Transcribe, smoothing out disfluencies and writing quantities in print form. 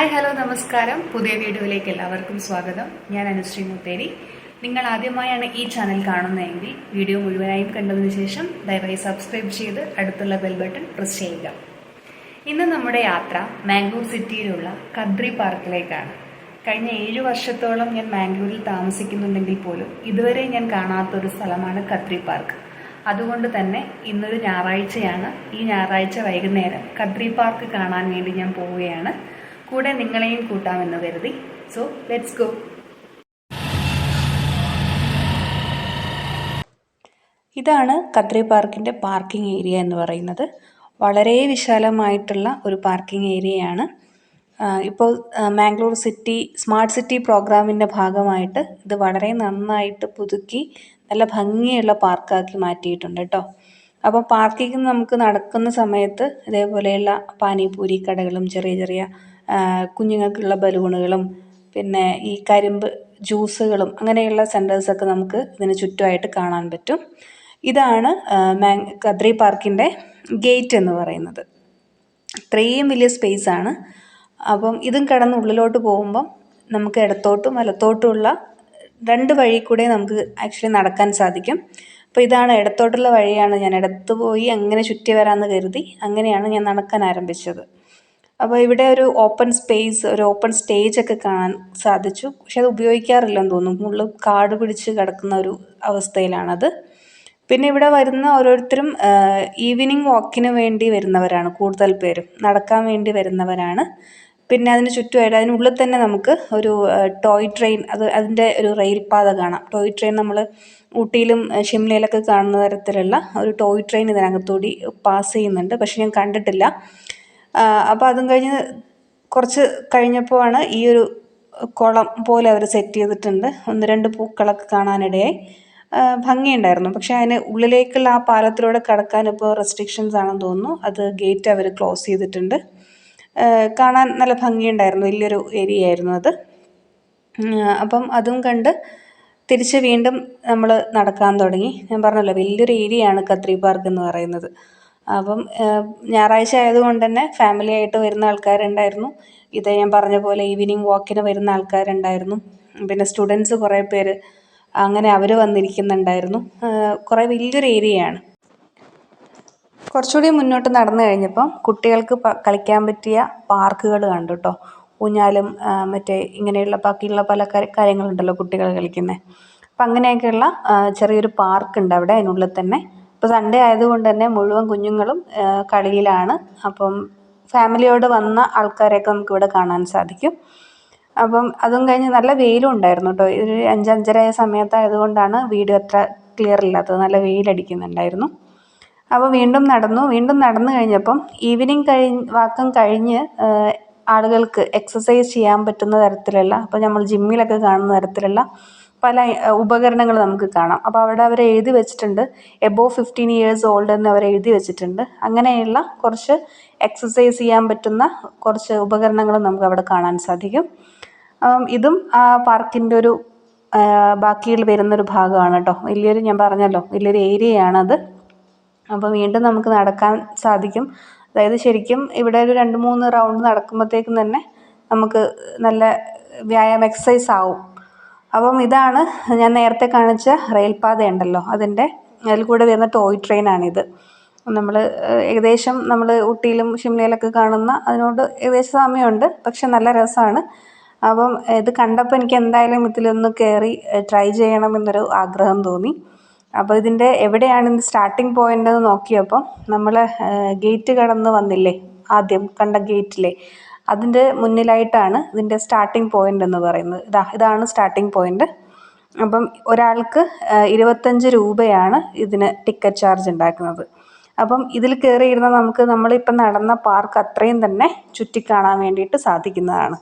Hi hello നമസ്കാരം. പുതിയ വീഡിയോയിലേക്ക് എല്ലാവർക്കും സ്വാഗതം. ഞാൻ അനുശ്രീ മുത്തേരി. നിങ്ങൾ ആദ്യമായാണ് ഈ ചാനൽ കാണുന്നതെങ്കിൽ വീഡിയോ മുഴുവനായും കണ്ടതിന് ശേഷം ദയവായി സബ്സ്ക്രൈബ് ചെയ്ത് അടുത്തുള്ള ബെൽ ബട്ടൺ പ്രസ് ചെയ്യുക. ഇന്ന് നമ്മുടെ യാത്ര മാംഗ്ലൂർ സിറ്റിയിലുള്ള കദ്രി പാർക്കിലേക്കാണ്. കഴിഞ്ഞ 7 വർഷത്തോളം ഞാൻ മാംഗ്ലൂരിൽ താമസിക്കുന്നുണ്ടെങ്കിൽ പോലും ഇതുവരെ ഞാൻ കാണാത്തൊരു സ്ഥലമാണ് കദ്രി പാർക്ക്. അതുകൊണ്ട് തന്നെ ഇന്നൊരു ഞായറാഴ്ചയാണ്. ഈ ഞായറാഴ്ച വൈകുന്നേരം കദ്രി പാർക്ക് കാണാൻ വേണ്ടി ഞാൻ പോവുകയാണ്. കൂടെ നിങ്ങളെയും കൂട്ടാമെന്ന് കരുതി. So let's go. ഇതാണ് കദ്രി പാർക്കിൻ്റെ പാർക്കിംഗ് ഏരിയ എന്ന് പറയുന്നത്. വളരെ വിശാലമായിട്ടുള്ള ഒരു പാർക്കിംഗ് ഏരിയയാണ്. ഇപ്പോൾ മാംഗ്ലൂർ സിറ്റി സ്മാർട്ട് സിറ്റി പ്രോഗ്രാമിൻ്റെ ഭാഗമായിട്ട് ഇത് വളരെ നന്നായിട്ട് പുതുക്കി നല്ല ഭംഗിയുള്ള പാർക്കാക്കി മാറ്റിയിട്ടുണ്ട് കേട്ടോ. അപ്പോൾ പാർക്കിൽ നമുക്ക് നടക്കുന്ന സമയത്ത് ഇതേപോലെയുള്ള പാനിപൂരി കടകളും ചെറിയ ചെറിയ കുഞ്ഞുങ്ങൾക്കുള്ള ബലൂണുകളും പിന്നെ ഈ കരിമ്പ് ജ്യൂസുകളും അങ്ങനെയുള്ള സെൻറ്റേഴ്സൊക്കെ നമുക്ക് ഇതിന് ചുറ്റുമായിട്ട് കാണാൻ പറ്റും. ഇതാണ് കദ്രി പാർക്കിൻ്റെ ഗേറ്റ് എന്ന് പറയുന്നത്. ഇത്രയും വലിയ സ്പേസാണ്. അപ്പം ഇതും കടന്ന് ഉള്ളിലോട്ട് പോകുമ്പം നമുക്ക് ഇടത്തോട്ടും വലത്തോട്ടുമുള്ള 2 വഴി കൂടെ നമുക്ക് ആക്ച്വലി നടക്കാൻ സാധിക്കും. അപ്പോൾ ഇതാണ് ഇടത്തോട്ടുള്ള വഴിയാണ്. ഞാൻ ഇടത്ത് പോയി അങ്ങനെ ചുറ്റി വരാമെന്ന് കരുതി അങ്ങനെയാണ് ഞാൻ നടക്കാൻ ആരംഭിച്ചത്. അപ്പോൾ ഇവിടെ ഒരു ഓപ്പൺ സ്പേസ്, ഒരു ഓപ്പൺ സ്റ്റേജ് ഒക്കെ കാണാൻ സാധിച്ചു. പക്ഷെ അത് ഉപയോഗിക്കാറില്ലെന്ന് തോന്നുന്നു. മുകളിൽ കാട് പിടിച്ച് കിടക്കുന്ന ഒരു അവസ്ഥയിലാണത്. പിന്നെ ഇവിടെ വരുന്ന ഓരോരുത്തരും ഈവനിങ് വാക്കിന് വേണ്ടി വരുന്നവരാണ്. കൂടുതൽ പേരും നടക്കാൻ വേണ്ടി വരുന്നവരാണ്. പിന്നെ അതിന് ചുറ്റുമായിട്ട് അതിനുള്ളിൽ തന്നെ നമുക്ക് ഒരു ടോയ് ട്രെയിൻ, അതിൻ്റെ ഒരു റെയിൽ പാത കാണാം. ടോയ് ട്രെയിൻ നമ്മൾ ഊട്ടിയിലും ഷിംലയിലൊക്കെ കാണുന്ന തരത്തിലുള്ള ഒരു ടോയ് ട്രെയിൻ ഇതിനകത്തൂടി പാസ് ചെയ്യുന്നുണ്ട്. പക്ഷെ ഞാൻ കണ്ടിട്ടില്ല. അപ്പോൾ അതും കഴിഞ്ഞ് കുറച്ച് കഴിഞ്ഞപ്പോൾ ആണ് ഈ ഒരു കുളം പോലെ അവർ സെറ്റ് ചെയ്തിട്ടുണ്ട്. 1-2 പൂക്കളൊക്കെ കാണാനിടയായി. ഭംഗിയുണ്ടായിരുന്നു. പക്ഷേ അതിന് ഉള്ളിലേക്കുള്ള ആ പാലത്തിലൂടെ കടക്കാൻ ഇപ്പോൾ റെസ്ട്രിക്ഷൻസ് ആണെന്ന് തോന്നുന്നു. അത് ഗേറ്റ് അവർ ക്ലോസ് ചെയ്തിട്ടുണ്ട്. കാണാൻ നല്ല ഭംഗിയുണ്ടായിരുന്നു. വലിയൊരു ഏരിയ ആയിരുന്നു അത്. അപ്പം അതും കണ്ട് തിരിച്ച് വീണ്ടും നമ്മൾ നടക്കാൻ തുടങ്ങി. ഞാൻ പറഞ്ഞല്ലോ, വലിയൊരു ഏരിയയാണ് കദ്രി പാർക്ക് എന്ന് പറയുന്നത്. അപ്പം ഞായറാഴ്ച ആയതുകൊണ്ട് തന്നെ ഫാമിലി ആയിട്ട് വരുന്ന ആൾക്കാരുണ്ടായിരുന്നു. ഇത് ഞാൻ പറഞ്ഞ പോലെ ഈവനിങ് വാക്കിന് വരുന്ന ആൾക്കാരുണ്ടായിരുന്നു. പിന്നെ സ്റ്റുഡൻസ് കുറേ പേര് അങ്ങനെ അവർ വന്നിരിക്കുന്നുണ്ടായിരുന്നു. കുറേ വലിയൊരു ഏരിയയാണ്. കുറച്ചുകൂടി മുന്നോട്ട് നടന്നു കഴിഞ്ഞപ്പം കുട്ടികൾക്ക് കളിക്കാൻ പറ്റിയ പാർക്കുകൾ കണ്ടു കേട്ടോ. ഊഞ്ഞാലും മറ്റേ ഇങ്ങനെയുള്ള ബാക്കിയുള്ള പല കാര്യങ്ങളുണ്ടല്ലോ കുട്ടികൾ കളിക്കുന്നത്. അപ്പം അങ്ങനെയൊക്കെയുള്ള ചെറിയൊരു പാർക്കുണ്ട് അവിടെ അതിനുള്ളിൽ തന്നെ. ഇപ്പോൾ സൺഡേ ആയതുകൊണ്ട് തന്നെ മുഴുവൻ കുഞ്ഞുങ്ങളും കളിയിലാണ്. അപ്പം ഫാമിലിയോട് വന്ന ആൾക്കാരെയൊക്കെ നമുക്കിവിടെ കാണാൻ സാധിക്കും. അപ്പം അതും കഴിഞ്ഞ് നല്ല വെയിലും ഉണ്ടായിരുന്നു കേട്ടോ. ഒരു 5-5:30 സമയത്തായതുകൊണ്ടാണ് വീഡിയോ അത്ര ക്ലിയർ ഇല്ലാത്തത്. നല്ല വെയിലടിക്കുന്നുണ്ടായിരുന്നു. അപ്പോൾ വീണ്ടും നടന്നു കഴിഞ്ഞപ്പം ഈവനിങ് വാക്കം കഴിഞ്ഞ് ആളുകൾക്ക് എക്സസൈസ് ചെയ്യാൻ പറ്റുന്ന തരത്തിലുള്ള, അപ്പോൾ നമ്മൾ ജിമ്മിലൊക്കെ കാണുന്ന തരത്തിലുള്ള പല ഉപകരണങ്ങൾ നമുക്ക് കാണാം. അപ്പോൾ അവിടെ അവർ എഴുതി വെച്ചിട്ടുണ്ട് എബോവ് 15 years ഓൾഡ് എന്ന് അവർ എഴുതി വെച്ചിട്ടുണ്ട്. അങ്ങനെയുള്ള കുറച്ച് എക്സസൈസ് ചെയ്യാൻ പറ്റുന്ന കുറച്ച് ഉപകരണങ്ങൾ നമുക്ക് അവിടെ കാണാൻ സാധിക്കും. ഇതും ആ പാർക്കിൻ്റെ ഒരു ബാക്കിയിൽ വരുന്നൊരു ഭാഗമാണ് കേട്ടോ. ഞാൻ പറഞ്ഞല്ലോ വലിയൊരു ഏരിയയാണത്. അപ്പോൾ വീണ്ടും നമുക്ക് നടക്കാൻ സാധിക്കും. അതായത് ശരിക്കും ഇവിടെ ഒരു 2-3 റൗണ്ട് നടക്കുമ്പോഴത്തേക്കും തന്നെ നമുക്ക് നല്ല വ്യായാമം, എക്സസൈസ് ആവും. അപ്പം ഇതാണ് ഞാൻ നേരത്തെ കാണിച്ച റെയിൽ പാത ഉണ്ടല്ലോ, അതിൽ കൂടെ വരുന്ന ടോയ് ട്രെയിനാണിത്. ഏകദേശം നമ്മൾ ഊട്ടിയിലും ഷിംലയിലൊക്കെ കാണുന്ന അതിനോട് ഏകദേശം സാമ്യമുണ്ട്. പക്ഷെ നല്ല രസമാണ്. അപ്പം ഇത് കണ്ടപ്പോൾ എനിക്ക് എന്തായാലും ഇതിലൊന്ന് കയറി ട്രൈ ചെയ്യണമെന്നൊരു ആഗ്രഹം തോന്നി. അപ്പോൾ ഇതിൻ്റെ എവിടെയാണ് ഇത് സ്റ്റാർട്ടിങ് പോയിൻ്റ് എന്ന് നോക്കിയപ്പോൾ നമ്മൾ ഗേറ്റ് കടന്ന് വന്നില്ലേ, ആദ്യം കണ്ട ഗേറ്റിലെ അതിൻ്റെ മുന്നിലായിട്ടാണ് ഇതിൻ്റെ സ്റ്റാർട്ടിങ് പോയിൻ്റ് എന്ന് പറയുന്നത്. ഇതാണ് സ്റ്റാർട്ടിങ് പോയിൻ്റ്. അപ്പം ഒരാൾക്ക് 25 രൂപയാണ് ഇതിന് ടിക്കറ്റ് ചാർജ് ഉണ്ടാക്കുന്നത്. അപ്പം ഇതിൽ കയറിയിരുന്ന നമ്മളിപ്പം നടന്ന പാർക്ക് അത്രയും തന്നെ ചുറ്റിക്കാണാൻ വേണ്ടിയിട്ട് സാധിക്കുന്നതാണ്.